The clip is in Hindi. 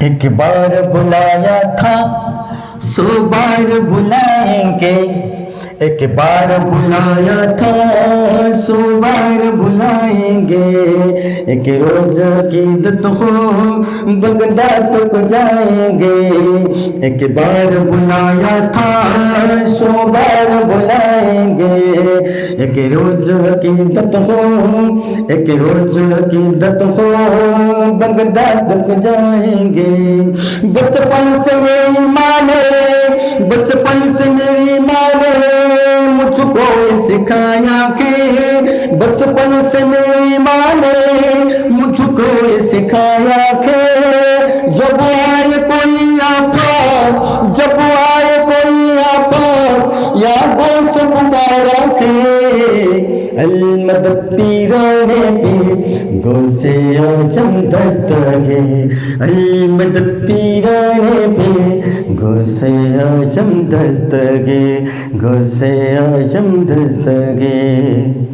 एक बार बुलाया था, 100 बार बुलाएंगे। एक बार बुलाया था, 100 बार बुलाएंगे। एक रोज की दत हो बगदाद को जाएंगे। एक बार बुलाया था, 100 बार बुलाएंगे। एक रोज की दत हो, एक रोज की दत हो बगदाद को जाएंगे। बचपन से मेरी माँ ने, बचपन से मेरी माँ ने मुझको सिखाया कि, बचपन से मेरी माँ ने मुझको सिखाया कि जब आए कोई आफत, जब आए कोई आफत यादों से पुकारा के। अलमदद पीराने पीर गौसे आजम दस्तगे, अलमदद पीराने पीर गौसे आजम दस्तगे, गौसे आजम दस्तगे।